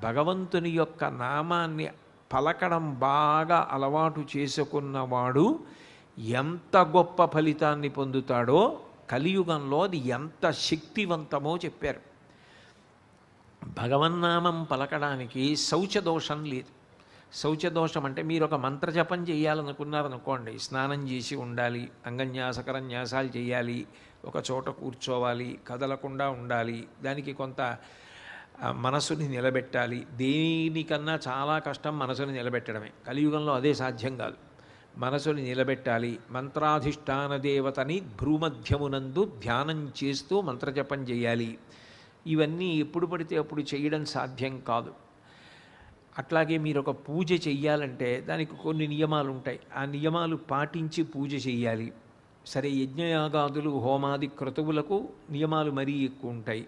భగవంతుని యొక్క నామాన్ని పలకడం బాగా అలవాటు చేసుకున్నవాడు ఎంత గొప్ప ఫలితాన్ని పొందుతాడో కలియుగంలో అది ఎంత శక్తివంతమో చెప్పారు. భగవన్నామం పలకడానికి శౌచదోషం లేదు. శౌచదోషం అంటే మీరు ఒక మంత్రజపం చేయాలనుకున్నారనుకోండి, స్నానం చేసి ఉండాలి, అంగన్యాసకరన్యాసాలు చేయాలి, ఒక చోట కూర్చోవాలి, కదలకుండా ఉండాలి, దానికి కొంత మనసుని నిలబెట్టాలి. దేనికన్నా చాలా కష్టం మనసుని నిలబెట్టడమే. కలియుగంలో అదే సాధ్యం కాదు. మనసుని నిలబెట్టాలి. మంత్రాధిష్టాన దేవతని భ్రూమధ్యమునందు ధ్యానం చేస్తూ మంత్రజపం చేయాలి. ఇవన్నీ ఎప్పుడు పడితే అప్పుడు చేయడం సాధ్యం కాదు. అట్లాగే మీరు ఒక పూజ చెయ్యాలంటే దానికి కొన్ని నియమాలు ఉంటాయి. ఆ నియమాలు పాటించి పూజ చెయ్యాలి. సరే, యజ్ఞయాగాదులు హోమాది క్రతువులకు నియమాలు మరీ ఎక్కువ ఉంటాయి.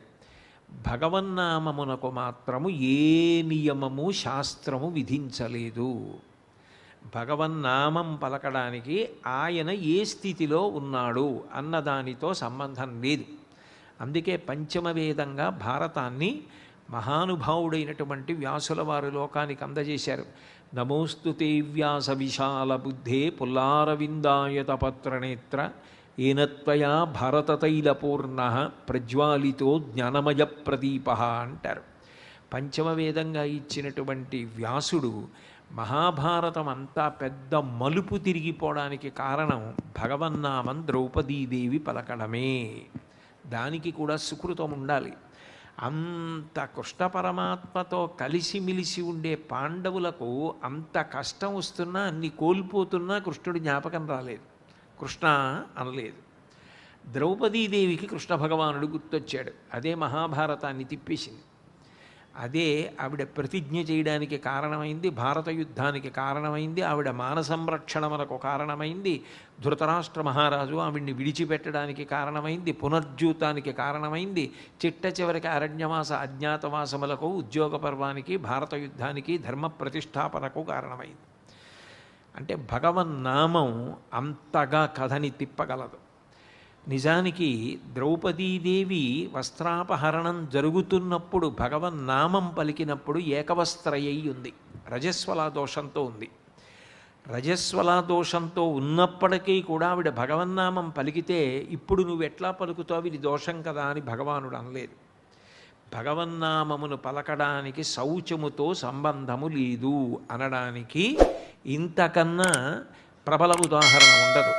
భగవన్నామమునకు మాత్రము ఏ నియమము శాస్త్రము విధించలేదు. భగవన్నామం పలకడానికి ఆయన ఏ స్థితిలో ఉన్నాడు అన్నదానితో సంబంధం లేదు. అందుకే పంచమ వేదంగా భారతాన్ని మహానుభావుడైనటువంటి వ్యాసుల వారు లోకానికి అందజేశారు. నమోస్తుతే వ్యాస విశాల బుద్ధే పుల్లారవిందాయత పత్రనేత్ర ఏనత్వయా భారతతైలపూర్ణ ప్రజ్వాలితో జ్ఞానమయ ప్రదీప అంటారు. పంచమ వేదంగా ఇచ్చినటువంటి వ్యాసుడు మహాభారతం అంతా పెద్ద మలుపు తిరిగిపోవడానికి కారణం భగవన్నామం ద్రౌపదీదేవి పలకడమే. దానికి కూడా సుకృతం ఉండాలి. అంత కృష్ణ పరమాత్మతో కలిసిమిలిసి ఉండే పాండవులకు అంత కష్టం వస్తున్నా, అన్ని కోల్పోతున్నా కృష్ణుడి జ్ఞాపకం రాలేదు, కృష్ణ అనలేదు. ద్రౌపదీదేవికి కృష్ణ భగవానుడు గుర్తొచ్చాడు. అదే మహాభారతాన్ని తిప్పేసింది. అదే ఆవిడ ప్రతిజ్ఞ చేయడానికి కారణమైంది, భారత యుద్ధానికి కారణమైంది, ఆవిడ మాన సంరక్షణములకు కారణమైంది, ధృతరాష్ట్ర మహారాజు ఆవిడ్ని విడిచిపెట్టడానికి కారణమైంది, పునర్జూతానికి కారణమైంది, చిట్ట చివరికి అరణ్యవాస అజ్ఞాతవాసములకు, ఉద్యోగ పర్వానికి, భారత యుద్ధానికి, ధర్మ ప్రతిష్టాపనకు కారణమైంది. అంటే భగవన్నామం అంతగా కథని తిప్పగలదు. నిజానికి ద్రౌపదీదేవి వస్త్రాపహరణం జరుగుతున్నప్పుడు భగవన్నామం పలికినప్పుడు ఏకవస్త్రయ్యి ఉంది, రజస్వలా దోషంతో ఉంది. రజస్వలా దోషంతో ఉన్నప్పటికీ కూడా ఆవిడ భగవన్నామం పలికితే ఇప్పుడు నువ్వు ఎట్లా పలుకుతావు, ఇది దోషం కదా అని భగవానుడు అనలేదు. భగవన్నామమును పలకడానికి శౌచముతో సంబంధము లేదు అనడానికి ఇంతకన్నా ప్రబల ఉదాహరణ ఉండదు.